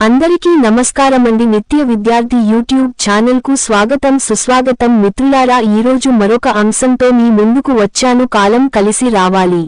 అందరికీ నమస్కారమండి. నిత్య విద్యార్థి యూట్యూబ్ ఛానల్ కు స్వాగతం సుస్వాగతం. మిత్రులారా, ఈరోజు మరొక అంశంతో మీ ముందుకు వచ్చాను. కాలం కలిసి రావాలి.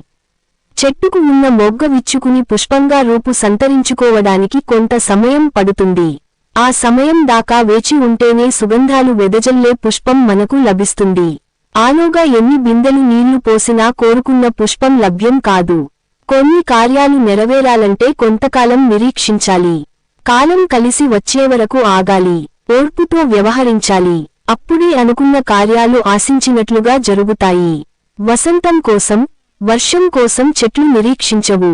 చెట్టుకు ఉన్న మొగ్గ విచ్చుకుని పుష్పంగా రూపు సంతరించుకోవడానికి కొంత సమయం పడుతుంది. ఆ సమయం దాకా వేచి ఉంటేనే సుగంధాలు వెదజల్లే పుష్పం మనకు లభిస్తుంది. ఆలోగా ఎన్ని బిందెలు నీళ్లు పోసినా కోరుకున్న పుష్పం లభ్యం కాదు. కొన్ని కార్యాలు నెరవేరాలంటే కొంతకాలం నిరీక్షించాలి. కాలం కలిసి వచ్చేవరకు ఆగాలి. ఓర్పుతో వ్యవహరించాలి. అప్పుడే అనుకున్న కార్యాలు ఆశించినట్లుగా జరుగుతాయి. వసంతం కోసం, వర్షం కోసం చెట్లు నిరీక్షించవు,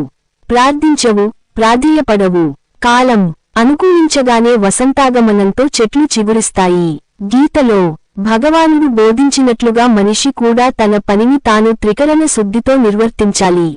ప్రార్థించవు, ప్రాధేయపడవు. కాలం అనుకూలించగానే వసంతాగమనంతో చెట్లు చిగురిస్తాయి. గీతలో భగవానుడు బోధించినట్లుగా మనిషి కూడా తన పనిని తాను త్రికరణ శుద్ధితో నిర్వర్తించాలి.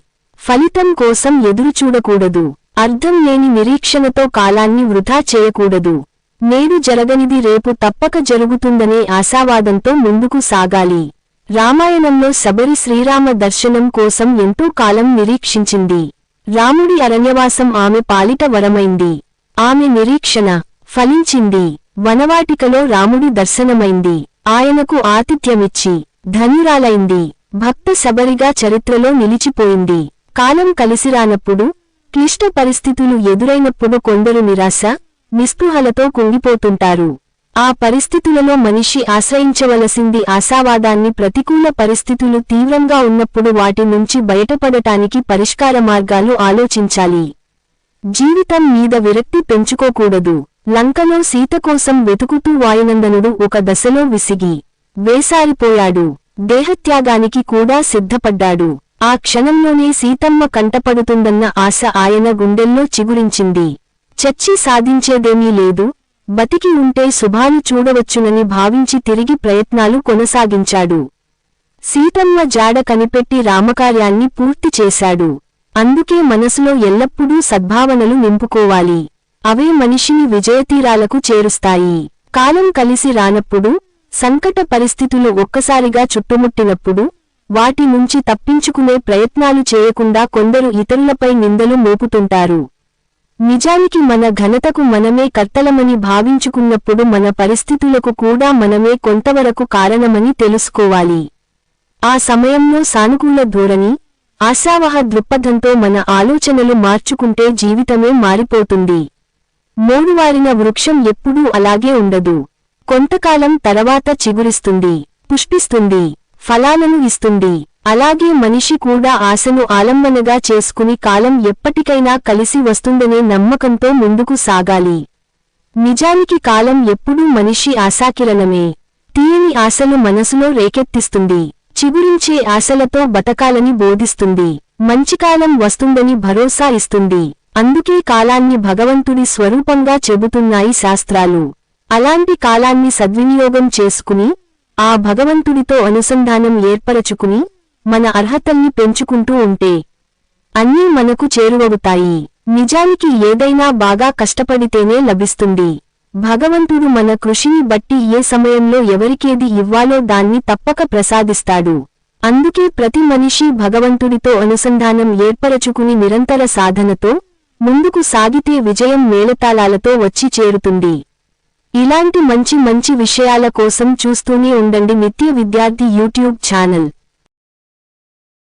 ఫలితం కోసం ఎదురుచూడకూడదు. అర్థం లేని నిరీక్షణతో కాలాన్ని వృధా చేయకూడదు. నేడు జరగనిది రేపు తప్పక జరుగుతుందనే ఆశావాదంతో ముందుకు సాగాలి. రామాయణంలో శబరి శ్రీరామ దర్శనం కోసం ఎంతో కాలం నిరీక్షించింది. రాముడి అరణ్యవాసం ఆమె పాలిట వరమైంది. ఆమె నిరీక్షణ ఫలించింది. వనవాటికలో రాముడి దర్శనమైంది. ఆయనకు ఆతిథ్యమిచ్చి ధన్యురాలైంది. భక్త శబరిగా చరిత్రలో నిలిచిపోయింది. కాలం కలిసిరానప్పుడు, క్లిష్ట పరిస్థితులు ఎదురైనప్పుడు కొందరు నిరాశ, నిస్పృహలతో కుంగిపోతుంటారు. ఆ పరిస్థితులలో మనిషి ఆశ్రయించవలసింది ఆశావాదాన్ని. ప్రతికూల పరిస్థితులు తీవ్రంగా ఉన్నప్పుడు వాటి నుంచి బయటపడటానికి పరిష్కార మార్గాలు ఆలోచించాలి. జీవితం మీద విరక్తి పెంచుకోకూడదు. లంకలో సీత కోసం వెతుకుతూ వాయునందనుడు ఒక దశలో విసిగి వేసారిపోయాడు. దేహత్యాగానికి కూడా సిద్ధపడ్డాడు. ఆ క్షణంలోనే సీతమ్మ కంటపడుతుందన్న ఆశ ఆయన గుండెల్లో చిగురించింది. చచ్చి సాధించేదేమీ లేదు, బతికి ఉంటే శుభాలు చూడవచ్చునని భావించి తిరిగి ప్రయత్నాలు కొనసాగించాడు. సీతమ్మ జాడ కనిపెట్టి రామకార్యాన్ని పూర్తి చేశాడు. అందుకే మనసులో ఎల్లప్పుడూ సద్భావనలు నింపుకోవాలి. అవే మనిషిని విజయతీరాలకు చేరుస్తాయి. కాలం కలిసి రానప్పుడు, సంకట పరిస్థితులు ఒక్కసారిగా చుట్టుముట్టినప్పుడు, వాటి నుంచి తప్పించుకునే ప్రయత్నాలు చేయకుండా కొందరు ఇతరులపై నిందలు మోపుతుంటారు. నిజానికి మన ఘనతకు మనమే కర్తలమని భావించుకున్నప్పుడు మన పరిస్థితులకు కూడా మనమే కొంతవరకు కారణమని తెలుసుకోవాలి. ఆ సమయంలో సానుకూల ధోరణి, ఆశావహ దృక్పథంతో మన ఆలోచనలు మార్చుకుంటే జీవితమే మారిపోతుంది. మోడువారిన వృక్షం ఎప్పుడూ అలాగే ఉండదు. కొంతకాలం తర్వాత చిగురిస్తుంది, పుష్పిస్తుంది, ఫలాలను ఇస్తుంది. అలాగే మనిషి కూడా ఆశను ఆలంబనగా చేసుకుని కాలం ఎప్పటికైనా కలిసి వస్తుందనే నమ్మకంతో ముందుకు సాగాలి. నిజానికి కాలం ఎప్పుడూ మనిషి ఆశాకిరణమే. తీయని ఆశలు మనసులో రేకెత్తిస్తుంది. చిగురించే ఆశలతో బతకాలని బోధిస్తుంది. మంచికాలం వస్తుందని భరోసా ఇస్తుంది. అందుకే కాలాన్ని భగవంతుడి స్వరూపంగా చెబుతున్నాయి శాస్త్రాలు. అలాంటి కాలాన్ని సద్వినియోగం చేసుకుని, ఆ భగవంతుడితో అనుసంధానం ఏర్పరచుకుని, మన అర్హతల్ని పెంచుకుంటూ ఉంటే అన్నీ మనకు చేరువవుతాయి. నిజానికి ఏదైనా బాగా కష్టపడితేనే లభిస్తుంది. భగవంతుడు మన కృషిని బట్టి ఏ సమయంలో ఎవరికేది ఇవ్వాలో దాన్ని తప్పక ప్రసాదిస్తాడు. అందుకే ప్రతి మనిషి భగవంతుడితో అనుసంధానం ఏర్పరచుకుని నిరంతర సాధనతో ముందుకు సాగితే విజయం మేళతాళాలతో వచ్చి చేరుతుంది. ఇలాంటి మంచి విషయాల కోసం చూస్తూనే ఉండండి నిత్య విద్యార్థి యూట్యూబ్ ఛానల్.